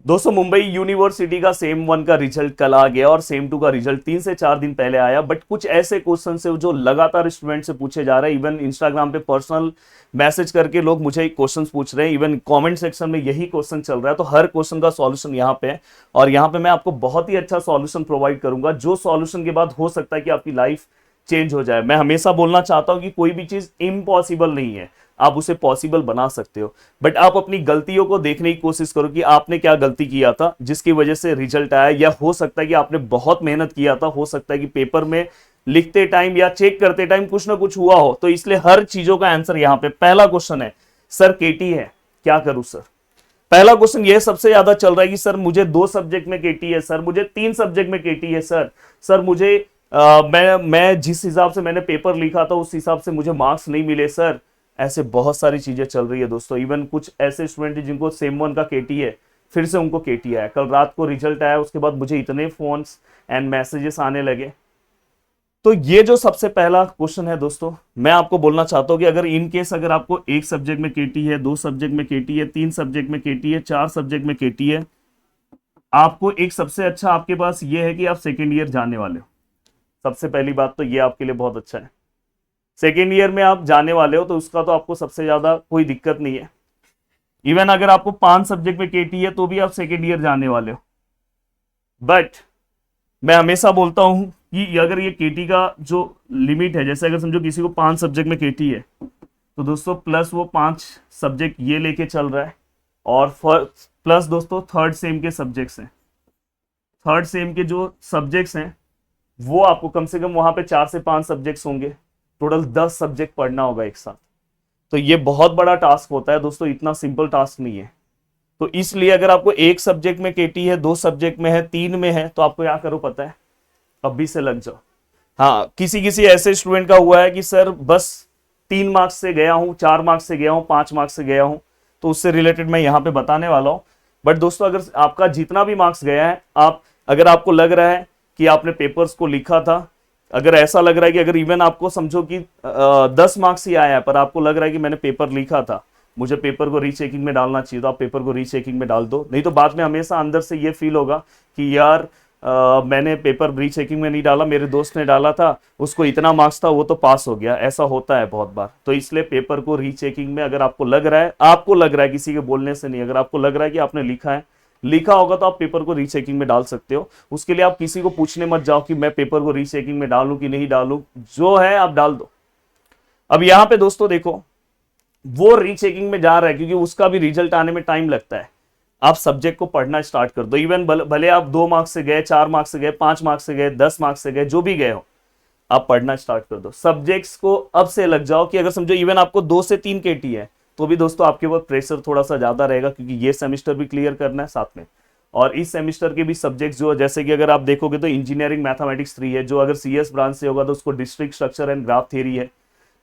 दोस्तों मुंबई यूनिवर्सिटी का सेम 1 का रिजल्ट कल आ गया और सेम 2 का रिजल्ट 3 से 4 दिन पहले आया। बट कुछ ऐसे क्वेश्चन है जो लगातार स्टूडेंट से पूछे जा रहे हैं। इवन इंस्टाग्राम पे पर्सनल मैसेज करके लोग मुझे क्वेश्चंस पूछ रहे हैं। इवन कमेंट सेक्शन में यही क्वेश्चन चल रहा है। तो हर क्वेश्चन का सॉल्यूशन यहाँ पे है और यहाँ पे मैं आपको बहुत ही अच्छा सॉल्यूशन प्रोवाइड करूंगा, जो सॉल्यूशन के बाद हो सकता है कि आपकी लाइफ चेंज हो जाए। मैं हमेशा बोलना चाहता हूं कि कोई भी चीज इम्पॉसिबल नहीं है, आप उसे पॉसिबल बना सकते हो। बट आप अपनी गलतियों को देखने की कोशिश करो कि आपने क्या गलती किया था जिसकी वजह से रिजल्ट आया, या हो सकता है कि आपने बहुत मेहनत किया था, हो सकता है कि पेपर में लिखते टाइम या चेक करते टाइम कुछ ना कुछ हुआ हो। तो इसलिए हर चीजों का आंसर यहाँ पे पहला क्वेश्चन है, सर केटी है क्या करूं सर। पहला क्वेश्चन ये सबसे ज्यादा चल रहा है कि सर मुझे 2 सब्जेक्ट में केटी है, सर मुझे 3 सब्जेक्ट में केटी है, सर मुझे मैं जिस हिसाब से मैंने पेपर लिखा था उस हिसाब से मुझे मार्क्स नहीं मिले सर। ऐसे बहुत सारी चीजें चल रही है दोस्तों। इवन कुछ ऐसे स्टूडेंट हैं जिनको सेम 1 का केटी है, फिर से उनको केटी आया। कल रात को रिजल्ट आया, उसके बाद मुझे इतने फोन्स एंड मैसेजेस आने लगे। तो ये जो सबसे पहला क्वेश्चन है दोस्तों, मैं आपको बोलना चाहता हूं कि अगर इन केस अगर आपको 1 सब्जेक्ट में केटी है, 2 सब्जेक्ट में केटी है, 3 सब्जेक्ट में केटी है, 4 सब्जेक्ट में केटी है, आपको एक सबसे अच्छा आपके पास ये है कि आप सेकेंड ईयर जाने वाले हो। सबसे पहली बात तो ये आपके लिए बहुत अच्छा है। सेकेंड ईयर में आप जाने वाले हो तो उसका तो आपको सबसे ज्यादा कोई दिक्कत नहीं है। इवन अगर आपको 5 सब्जेक्ट में केटी है तो भी आप सेकेंड ईयर जाने वाले हो। बट मैं हमेशा बोलता हूं कि अगर ये केटी का जो लिमिट है, जैसे अगर समझो किसी को 5 सब्जेक्ट में केटी है तो दोस्तों प्लस वो 5 सब्जेक्ट ये लेके चल रहा है, और प्लस दोस्तों थर्ड सेम के सब्जेक्ट्स हैं। थर्ड सेम के जो सब्जेक्ट्स हैं वो आपको कम से कम वहां पे 4 से 5 सब्जेक्ट्स होंगे, टोटल 10 सब्जेक्ट पढ़ना होगा एक साथ। तो ये बहुत बड़ा टास्क होता है दोस्तों, इतना सिंपल टास्क नहीं है। तो इसलिए अगर आपको 1 सब्जेक्ट में केटी है, 2 सब्जेक्ट में है, 3 में है, तो आपको क्या करो पता है, अभी से लग जाओ। हाँ, किसी किसी ऐसे स्टूडेंट का हुआ है कि सर बस 3 मार्क्स से गया हूं, 4 मार्क्स से गया हूं, 5 मार्क्स से गया हूं, तो उससे रिलेटेड मैं यहां पे बताने वाला हूं। बट दोस्तों अगर आपका जितना भी मार्क्स गया है, आप अगर आपको लग रहा है कि आपने पेपर्स को लिखा था, अगर ऐसा लग रहा है कि अगर इवन आपको समझो कि 10 मार्क्स ही आया है पर आपको लग रहा है कि मैंने पेपर लिखा था, मुझे पेपर को रीचेकिंग में डालना चाहिए, तो आप पेपर को रीचेकिंग में डाल दो। नहीं तो बाद में हमेशा अंदर से ये फील होगा कि यार मैंने पेपर रीचेकिंग में नहीं डाला, मेरे दोस्त ने डाला था, उसको इतना मार्क्स था, वो तो पास हो गया। ऐसा होता है बहुत बार। तो इसलिए पेपर को रीचेकिंग में अगर आपको लग रहा है किसी के बोलने से नहीं, अगर आपको लग रहा है कि आपने लिखा होगा तो आप पेपर को रीचेकिंग में डाल सकते हो। उसके लिए आप किसी को पूछने मत जाओ कि मैं पेपर को रीचेकिंग में डालूं कि नहीं डालूं, जो है आप डाल दो। अब यहां पे दोस्तों देखो, वो रीचेकिंग में जा रहा है क्योंकि उसका भी रिजल्ट आने में टाइम लगता है। आप सब्जेक्ट को पढ़ना स्टार्ट कर दो। इवन भले आप 2 मार्क्स से गए, 4 मार्क्स से गए, 5 मार्क्स से गए, 10 मार्क्स से गए, जो भी गए हो, आप पढ़ना स्टार्ट कर दो। सब्जेक्ट्स को अब से लग जाओ कि अगर समझो इवन आपको 2 से 3 केटी है तो भी दोस्तों आपके ऊपर प्रेशर थोड़ा सा ज्यादा रहेगा, क्योंकि ये सेमेस्टर भी क्लियर करना है साथ में। और इस सेमेस्टर के भी सब्जेक्ट्स जो, जैसे कि अगर आप देखोगे तो इंजीनियरिंग मैथमेटिक्स 3 है, जो अगर सीएस ब्रांच से होगा तो उसको district structure and graph theory है।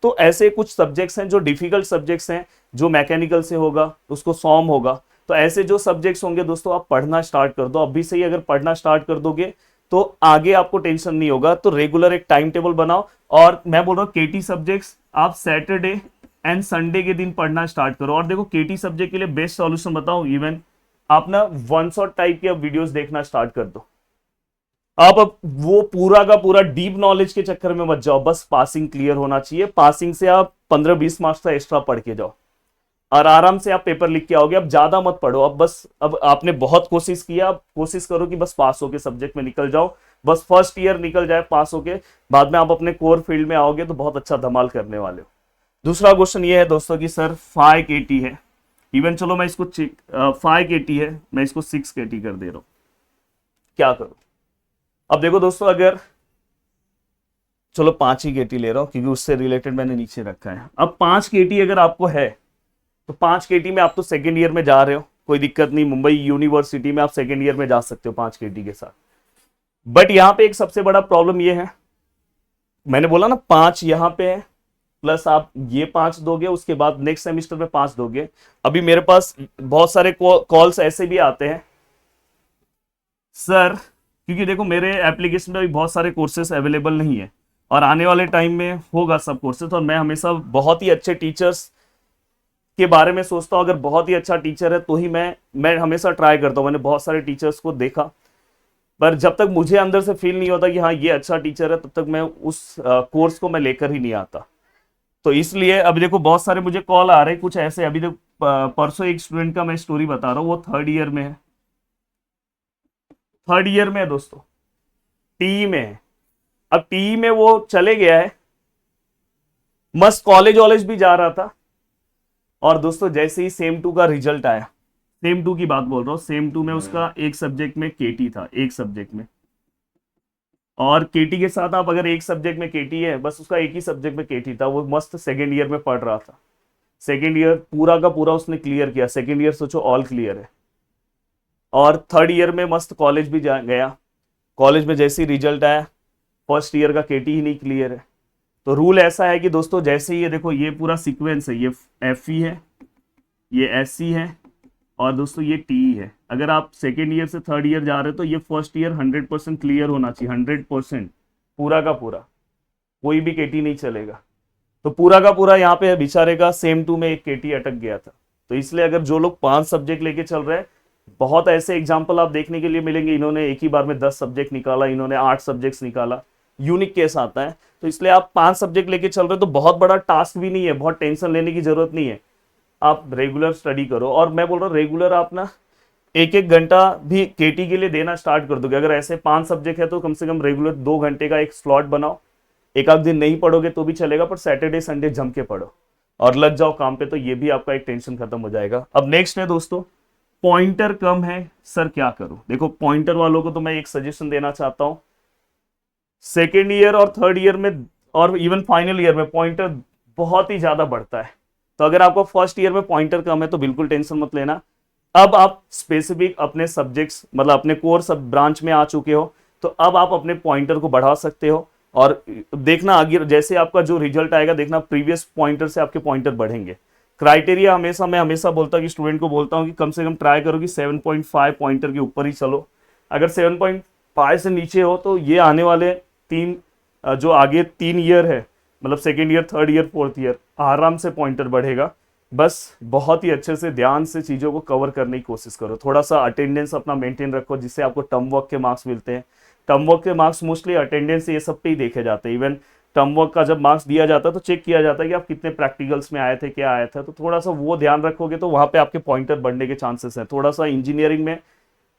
तो ऐसे कुछ सब्जेक्ट्स हैं जो डिफिकल्ट सब्जेक्ट्स हैं, जो मैकेनिकल से होगा उसको सॉम होगा। तो ऐसे जो सब्जेक्ट्स होंगे दोस्तों आप पढ़ना स्टार्ट कर दो अभी से ही। अगर पढ़ना स्टार्ट कर दोगे तो आगे आपको टेंशन नहीं होगा। तो रेगुलर एक टाइम टेबल बनाओ, और मैं बोल रहा हूँ केटी सब्जेक्ट्स आप सैटरडे एंड संडे के दिन पढ़ना स्टार्ट करो। और देखो केटी सब्जेक्ट के लिए बेस्ट सॉल्यूशन बताओ, इवन आप ना वन शॉट टाइप के अब वीडियोस देखना स्टार्ट कर दो। आप अब वो पूरा का पूरा डीप नॉलेज के चक्कर में मत जाओ, बस पासिंग क्लियर होना चाहिए। पासिंग से आप 15-20 मार्क्स का एक्स्ट्रा पढ़ के जाओ और आराम से आप पेपर लिख के आओगे। अब ज्यादा मत पढ़ो, अब आपने बहुत कोशिश किया, अब कोशिश करो कि बस पास होके सब्जेक्ट में निकल जाओ। बस फर्स्ट ईयर निकल जाए पास होके, बाद में आप अपने कोर फील्ड में आओगे तो बहुत अच्छा धमाल करने वाले हो। दूसरा क्वेश्चन ये है दोस्तों कि सर 5 केटी है, इवन चलो मैं इसको 5 केटी है, मैं इसको 6 केटी कर दे रहा हूं, क्या करूं। अब देखो दोस्तों, अगर चलो 5 ही केटी ले रहा हूं क्योंकि उससे रिलेटेड मैंने नीचे रखा है। अब 5 केटी अगर आपको है तो 5 केटी में आप तो सेकेंड ईयर में जा रहे हो, कोई दिक्कत नहीं, मुंबई यूनिवर्सिटी में आप सेकेंड ईयर में जा सकते हो 5 केटी के साथ। बट यहां पे एक सबसे बड़ा प्रॉब्लम ये है, मैंने बोला ना 5 यहां पे है, प्लस आप ये 5 दोगे, उसके बाद नेक्स्ट सेमेस्टर में 5 दोगे। अभी मेरे पास बहुत सारे कॉल्स ऐसे भी आते हैं सर, क्योंकि देखो मेरे एप्लीकेशन में भी बहुत सारे कोर्सेस अवेलेबल नहीं है और आने वाले टाइम में होगा सब कोर्सेस, और मैं हमेशा बहुत ही अच्छे टीचर्स के बारे में सोचता हूँ, अगर बहुत ही अच्छा टीचर है तो ही मैं हमेशा ट्राई करता हूँ। मैंने बहुत सारे टीचर्स को देखा, पर जब तक मुझे अंदर से फील नहीं होता कि हाँ ये अच्छा टीचर है, तब तक मैं उस कोर्स को मैं लेकर ही नहीं आता। तो इसलिए अभी देखो बहुत सारे मुझे कॉल आ रहे हैं कुछ ऐसे। अभी देखो परसों एक स्टूडेंट का मैं स्टोरी बता रहा हूँ, वो थर्ड ईयर में है, थर्ड ईयर में है दोस्तों, टी में है। अब टी में वो चले गया है, मस्त कॉलेज वॉलेज भी जा रहा था, और दोस्तों जैसे ही सेम टू का रिजल्ट आया, सेम टू की बात बोल रहा हूँ, सेम टू में उसका एक सब्जेक्ट में केटी था, एक सब्जेक्ट में। और केटी के साथ आप अगर एक सब्जेक्ट में केटी है, बस उसका एक ही सब्जेक्ट में केटी था, वो मस्त सेकेंड ईयर में पढ़ रहा था। सेकेंड ईयर पूरा का पूरा उसने क्लियर किया, सेकेंड ईयर सोचो ऑल क्लियर है। और थर्ड ईयर में मस्त कॉलेज भी जा गया, कॉलेज में जैसे ही रिजल्ट आया, फर्स्ट ईयर का केटी ही नहीं क्लियर है। तो रूल ऐसा है कि दोस्तों जैसे ही ये देखो, ये पूरा सीक्वेंस है, ये एफ ई है, ये एस सी है, और दोस्तों ये टी है। अगर आप सेकेंड ईयर से थर्ड ईयर जा रहे हो तो ये फर्स्ट ईयर 100% क्लियर होना चाहिए, 100% पूरा का पूरा, कोई भी केटी नहीं चलेगा। तो पूरा का पूरा यहाँ पे बेचारे का सेम टू में एक केटी अटक गया था। तो इसलिए अगर जो लोग 5 सब्जेक्ट लेके चल रहे हैं, बहुत ऐसे एग्जाम्पल आप देखने के लिए मिलेंगे, इन्होंने एक ही बार में 10 सब्जेक्ट निकाला, इन्होंने 8 सब्जेक्ट्स निकाला, यूनिक केस आता है। तो इसलिए आप 5 सब्जेक्ट लेके चल रहे हो तो बहुत बड़ा टास्क भी नहीं है, बहुत टेंशन लेने की जरूरत नहीं है। आप रेगुलर स्टडी करो, और मैं बोल रहा हूँ रेगुलर आप ना एक एक घंटा भी केटी के लिए देना स्टार्ट कर दोगे। अगर ऐसे 5 सब्जेक्ट है तो कम से कम रेगुलर 2 घंटे का एक स्लॉट बनाओ। एक आध दिन नहीं पढ़ोगे तो भी चलेगा, पर सैटरडे संडे जम के पढ़ो और लग जाओ काम पे, तो ये भी आपका एक टेंशन खत्म हो जाएगा। अब नेक्स्ट है दोस्तों, पॉइंटर कम है सर क्या करूं। देखो पॉइंटर वालों को तो मैं एक सजेशन देना चाहता हूं, सेकेंड ईयर और थर्ड ईयर में और इवन फाइनल ईयर में पॉइंटर बहुत ही ज्यादा बढ़ता है। तो अगर आपको फर्स्ट ईयर में पॉइंटर कम है तो बिल्कुल टेंशन मत लेना। अब आप स्पेसिफिक अपने सब्जेक्ट्स मतलब अपने कोर सब ब्रांच में आ चुके हो, तो अब आप अपने पॉइंटर को बढ़ा सकते हो। और देखना आगे जैसे आपका जो रिजल्ट आएगा, देखना प्रीवियस पॉइंटर से आपके पॉइंटर बढ़ेंगे। क्राइटेरिया हमेशा मैं हमेशा बोलता हूँ कि स्टूडेंट को बोलता हूँ कि कम से कम ट्राई करो कि 7.5 पॉइंटर के ऊपर ही चलो। अगर 7.5 से नीचे हो तो ये आने वाले जो आगे 3 ईयर है, मतलब second year, third year, fourth year, आराम से पॉइंटर बढ़ेगा। बस बहुत ही अच्छे से ध्यान से चीज़ों को कवर करने की कोशिश करो। थोड़ा सा अटेंडेंस अपना मेंटेन रखो, जिससे आपको टर्म वर्क के मार्क्स मिलते हैं। टर्म वर्क के मार्क्स मोस्टली अटेंडेंस ये सब पे ही देखे जाते हैं। इवन टर्म वर्क का जब मार्क्स दिया जाता है तो चेक किया जाता है कि आप कितने प्रैक्टिकल्स में आए थे, क्या आया था। तो थोड़ा सा वो ध्यान रखोगे तो वहाँ पे आपके पॉइंटर बढ़ने के चांसेस हैं। थोड़ा सा इंजीनियरिंग में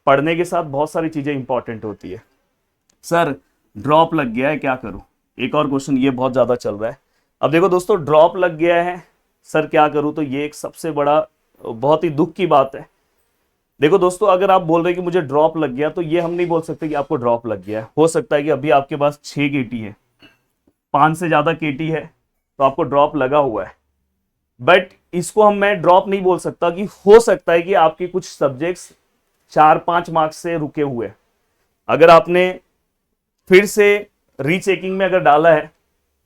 पढ़ने के साथ बहुत सारी चीज़ें इंपॉर्टेंट होती है। सर ड्रॉप लग गया है क्या करूं, एक और क्वेश्चन ये बहुत ज़्यादा चल रहा है। अब देखो दोस्तों, ड्रॉप लग गया है सर क्या करूं, तो ये एक सबसे बड़ा बहुत ही दुख की बात है। देखो दोस्तों, अगर आप बोल रहे हैं कि मुझे ड्रॉप लग गया, तो ये हम नहीं बोल सकते कि आपको ड्रॉप लग गया है। हो सकता है कि अभी आपके पास 6 केटी है, 5 से ज़्यादा केटी है, तो आपको ड्रॉप लगा हुआ है। बट इसको मैं ड्रॉप नहीं बोल सकता, कि हो सकता है कि आपके कुछ सब्जेक्ट्स 4-5 मार्क्स से रुके हुए। अगर आपने फिर से रीचेकिंग में अगर डाला है,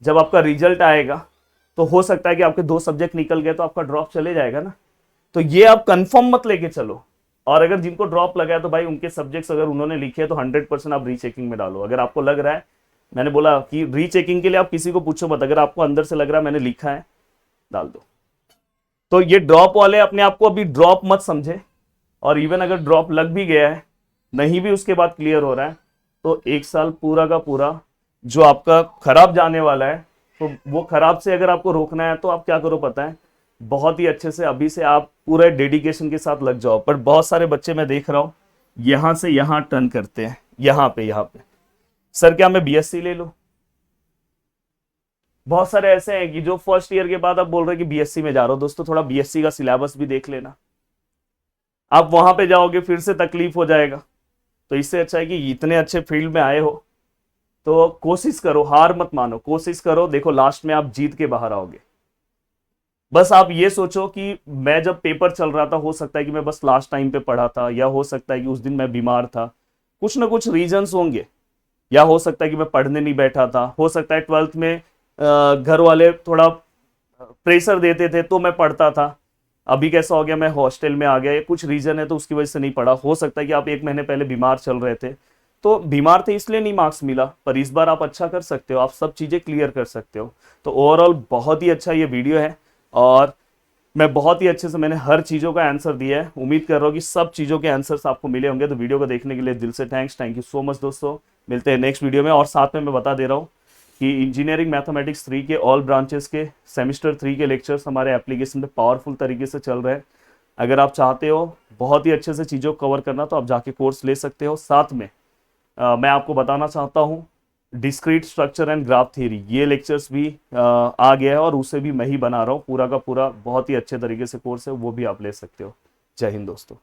जब आपका रिजल्ट आएगा तो हो सकता है कि आपके 2 सब्जेक्ट निकल गए, तो आपका ड्रॉप चले जाएगा ना। तो ये आप कंफर्म मत लेके चलो। और अगर जिनको ड्रॉप लगा है तो भाई उनके सब्जेक्ट्स अगर उन्होंने लिखे हैं तो 100% आप रीचेकिंग में डालो। अगर आपको लग रहा है, मैंने बोला कि रीचेकिंग के लिए आप किसी को पूछो मत, अगर आपको अंदर से लग रहा है मैंने लिखा है, डाल दो। तो ये ड्रॉप वाले अपने आप को अभी ड्रॉप मत समझे। और इवन अगर ड्रॉप लग भी गया है, नहीं भी उसके बाद क्लियर हो रहा है, तो 1 साल पूरा का पूरा जो आपका खराब जाने वाला है, तो वो खराब से अगर आपको रोकना है तो आप क्या करो पता है, बहुत ही अच्छे से अभी से आप पूरे डेडिकेशन के साथ लग जाओ। पर बहुत सारे बच्चे मैं देख रहा हूँ यहां से यहां टर्न करते हैं, यहाँ पे सर क्या मैं बीएससी ले लूं। बहुत सारे ऐसे हैं कि जो फर्स्ट ईयर के बाद आप बोल रहे हैं कि बीएससी में जा रहा हो। दोस्तों थोड़ा बीएससी का सिलेबस भी देख लेना, आप वहां पे जाओगे फिर से तकलीफ हो जाएगा। तो इससे अच्छा है कि इतने अच्छे फील्ड में आए हो तो कोशिश करो, हार मत मानो, कोशिश करो। देखो लास्ट में आप जीत के बाहर आओगे। बस आप ये सोचो कि मैं जब पेपर चल रहा था, हो सकता है कि मैं बस लास्ट टाइम पे पढ़ा था, या हो सकता है कि उस दिन मैं बीमार था, कुछ ना कुछ रीजंस होंगे। या हो सकता है कि मैं पढ़ने नहीं बैठा था, हो सकता है 12th में घर वाले थोड़ा प्रेशर देते थे तो मैं पढ़ता था। अभी कैसा हो गया, मैं हॉस्टल में आ गया, या कुछ रीजन है तो उसकी वजह से नहीं पढ़ा। हो सकता है कि आप 1 महीने पहले बीमार चल रहे थे, तो बीमार थे इसलिए नहीं मार्क्स मिला। पर इस बार आप अच्छा कर सकते हो, आप सब चीज़ें क्लियर कर सकते हो। तो ओवरऑल बहुत ही अच्छा ये वीडियो है। और मैं बहुत ही अच्छे से मैंने हर चीज़ों का आंसर दिया है। उम्मीद कर रहा हूँ कि सब चीज़ों के आंसर्स आपको मिले होंगे। तो वीडियो को देखने के लिए दिल से थैंक यू सो मच दोस्तों। मिलते हैं नेक्स्ट वीडियो में। और साथ में मैं बता दे रहा हूँ कि इंजीनियरिंग मैथमेटिक्स 3 के ऑल ब्रांचेस के सेमेस्टर 3 के लेक्चर्स हमारे एप्लीकेशन पे पावरफुल तरीके से चल रहे हैं। अगर आप चाहते हो बहुत ही अच्छे से चीज़ों को कवर करना तो आप जाके कोर्स ले सकते हो। साथ में मैं आपको बताना चाहता हूँ discrete structure and graph theory, ये लेक्चर्स भी आ गया है और उसे भी मैं ही बना रहा हूँ। पूरा का पूरा बहुत ही अच्छे तरीके से कोर्स है, वो भी आप ले सकते हो। जय हिंद दोस्तों।